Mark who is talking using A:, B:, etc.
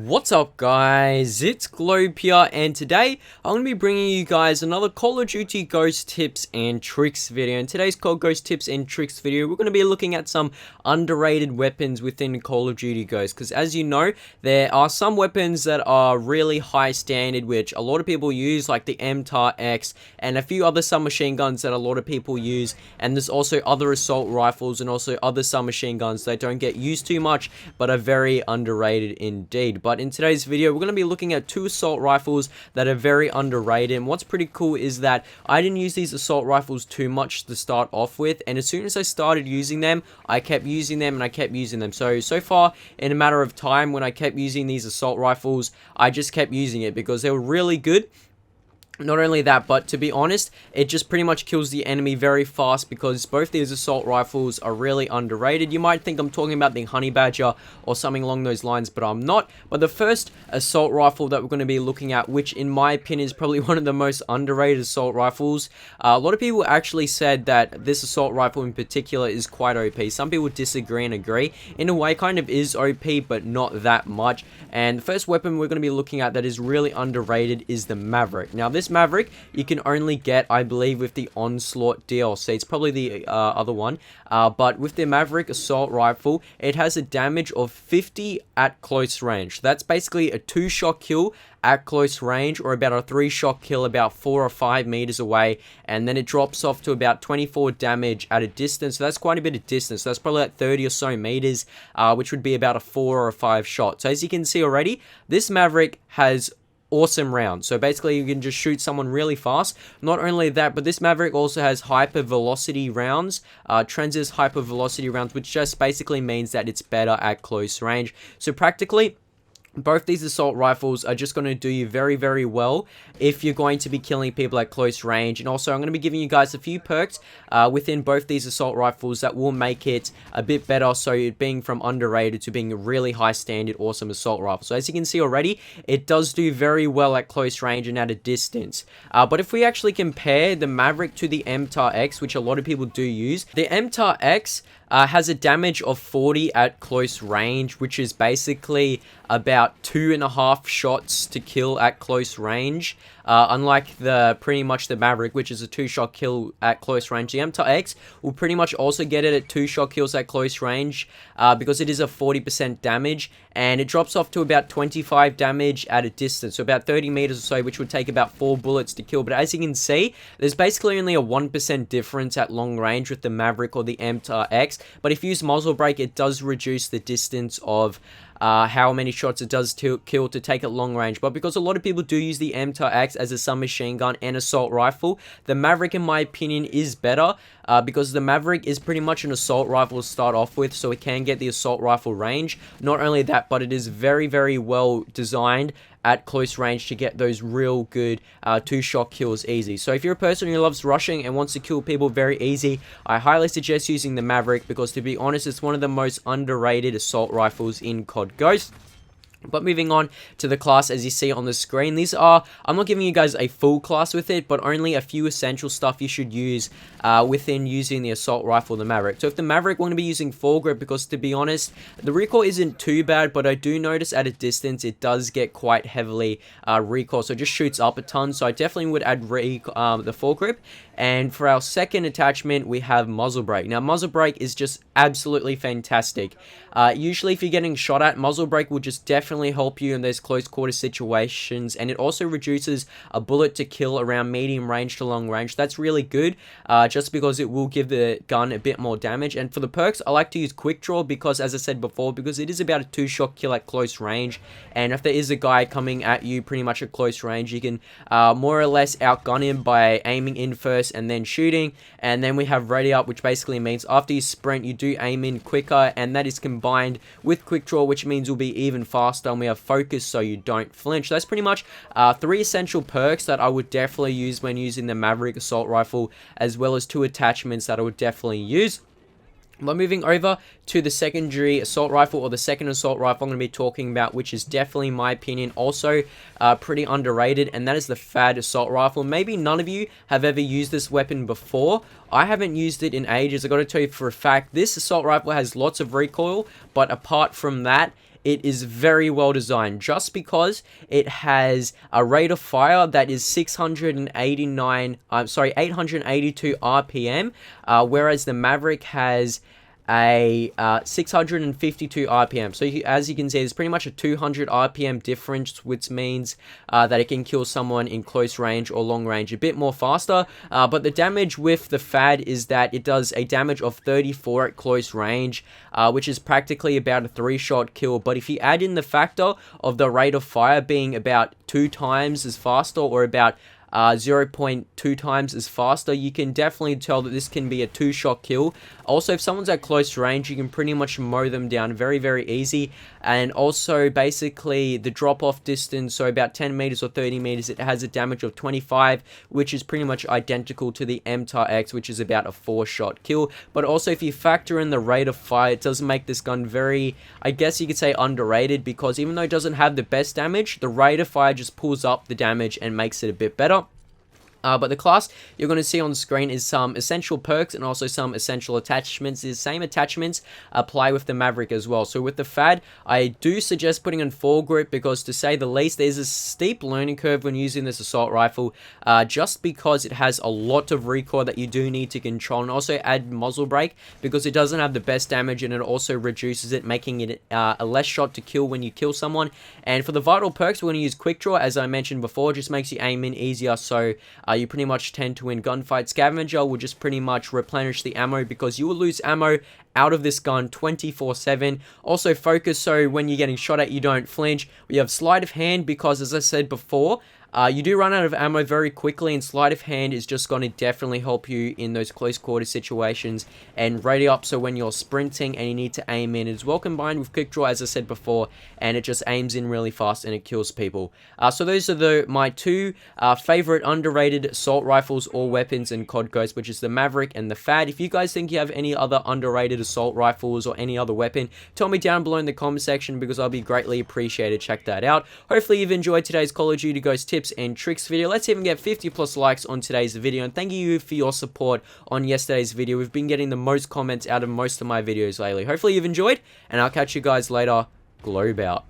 A: What's up guys, it's Globe here, and today I'm going to be bringing you guys another Call of Duty Ghost Tips and Tricks video. In today's COD Ghost Tips and Tricks video, we're going to be looking at some underrated weapons within Call of Duty Ghost, because as you know, there are some weapons that are really high standard, which a lot of people use, like the MTAR-X, and a few other submachine guns that a lot of people use, and there's also other assault rifles and also other submachine guns that don't get used too much, but are very underrated indeed. But in today's video, we're going to be looking at two assault rifles that are very underrated. And what's pretty cool is that I didn't use these assault rifles too much to start off with, and as soon as I started using them, I kept using them and I kept using them. So far, in a matter of time, when I kept using these assault rifles, I just kept using it because they were really good. Not only that, but to be honest, it just pretty much kills the enemy very fast because both these assault rifles are really underrated. You might think I'm talking about the Honey Badger or something along those lines, but I'm not. But the first assault rifle that we're going to be looking at, which in my opinion is probably one of the most underrated assault rifles, a lot of people actually said that this assault rifle in particular is quite OP. Some people disagree and agree. In a way, kind of is OP, but not that much. And the first weapon we're going to be looking at that is really underrated is the Maverick. Now, this Maverick you can only get, I believe, with the Onslaught DLC. It's probably the other one, but with the Maverick assault rifle, it has a damage of 50 at close range. That's basically a 2-shot kill at close range, or about a 3-shot kill about 4 or 5 meters away, and then it drops off to about 24 damage at a distance. So that's quite a bit of distance. So that's probably like 30 or so meters, which would be about a 4 or a 5 shot. So as you can see already, this Maverick has awesome rounds. So basically you can just shoot someone really fast. Not only that, but this Maverick also has hyper velocity rounds, transist hyper velocity rounds, which just basically means that it's better at close range. So practically both these assault rifles are just going to do you very, very well if you're going to be killing people at close range. And also, I'm going to be giving you guys a few perks within both these assault rifles that will make it a bit better. So it being from underrated to being a really high standard, awesome assault rifle. So as you can see already, it does do very well at close range and at a distance. But if we actually compare the Maverick to the MTAR-X, which a lot of people do use, the MTAR-X has a damage of 40 at close range, which is basically about 2.5 shots to kill at close range. Unlike pretty much the Maverick, which is a 2-shot kill at close range. The MTAR-X will pretty much also get it at 2-shot kills at close range, because it is a 40% damage, and it drops off to about 25 damage at a distance, so about 30 meters or so, which would take about 4 bullets to kill. But as you can see, there's basically only a 1% difference at long range with the Maverick or the MTAR-X. But if you use muzzle brake, it does reduce the distance of how many shots it does to kill to take it long range. But because a lot of people do use the MTAR-X as a submachine gun and assault rifle, the Maverick in my opinion is better, because the Maverick is pretty much an assault rifle to start off with, so it can get the assault rifle range. Not only that, but it is very, very well designed at close range to get those real good 2-shot kills easy. So if you're a person who loves rushing and wants to kill people very easy, I highly suggest using the Maverick, because to be honest, it's one of the most underrated assault rifles in COD Ghost. But moving on to the class, as you see on the screen, these are, I'm not giving you guys a full class with it, but only a few essential stuff you should use within using the assault rifle, the Maverick. So if the Maverick, we're going to be using foregrip, because to be honest, the recoil isn't too bad, but I do notice at a distance it does get quite heavily recoil, so it just shoots up a ton. So I definitely would add the foregrip. And for our second attachment, we have muzzle brake. Now, muzzle brake is just absolutely fantastic. Usually, if you're getting shot at, muzzle brake will just definitely help you in those close quarter situations. And it also reduces a bullet to kill around medium range to long range. That's really good, just because it will give the gun a bit more damage. And for the perks, I like to use quick draw, because as I said before, because it is about a 2-shot kill at close range. And if there is a guy coming at you pretty much at close range, you can more or less outgun him by aiming in first and then shooting. And then we have ready up, which basically means after you sprint, you do aim in quicker, and that is combined with quick draw, which means you'll be even faster. And we have focus, so you don't flinch. That's pretty much 3 essential perks that I would definitely use when using the Maverick assault rifle, as well as 2 attachments that I would definitely use. But moving over to the secondary assault rifle, or the second assault rifle I'm going to be talking about, which is definitely, in my opinion, also pretty underrated, and that is the FAD assault rifle. Maybe none of you have ever used this weapon before. I haven't used it in ages. I got to tell you for a fact, this assault rifle has lots of recoil, but apart from that, it is very well designed, just because it has a rate of fire that is 882 RPM, whereas the Maverick has a 652 RPM. So as you can see, there's pretty much a 200 RPM difference, which means that it can kill someone in close range or long range a bit more faster. But the damage with the FAD is that it does a damage of 34 at close range, which is practically about a 3-shot kill. But if you add in the factor of the rate of fire being about 2 times as faster, or about 0.2 times as faster, you can definitely tell that this can be a 2-shot kill. Also, if someone's at close range, you can pretty much mow them down very, very easy. And also, basically, the drop-off distance, so about 10 meters or 30 meters, it has a damage of 25, which is pretty much identical to the MTAR X, which is about a 4-shot kill. But also, if you factor in the rate of fire, it does make this gun very, I guess you could say, underrated, because even though it doesn't have the best damage, the rate of fire just pulls up the damage and makes it a bit better. But the class you're going to see on screen is some essential perks and also some essential attachments. The same attachments apply with the Maverick as well. So with the FAD, I do suggest putting in foregrip, because to say the least, there's a steep learning curve when using this assault rifle, just because it has a lot of recoil that you do need to control, and also add muzzle brake because it doesn't have the best damage, and it also reduces it, making it a less shot to kill when you kill someone. And for the vital perks, we're going to use quick draw, as I mentioned before. It just makes you aim in easier, so you pretty much tend to win gunfights. Scavenger will just pretty much replenish the ammo, because you will lose ammo out of this gun 24/7. Also focus, so when you're getting shot at, you don't flinch. We have sleight of hand, because as I said before, you do run out of ammo very quickly, and sleight of hand is just going to definitely help you in those close quarter situations. And ready up, so when you're sprinting and you need to aim in, it's well combined with quick draw, as I said before, and it just aims in really fast and it kills people. So those are my two favorite underrated assault rifles or weapons in COD Ghost, which is the Maverick and the FAD. If you guys think you have any other underrated assault rifles or any other weapon, tell me down below in the comment section, because I'll be greatly appreciated. Check that out. Hopefully you've enjoyed today's Call of Duty Ghost tips and tricks video. Let's even get 50+ likes on today's video, and thank you for your support on yesterday's video. We've been getting the most comments out of most of my videos lately. Hopefully you've enjoyed, and I'll catch you guys later. Globe out.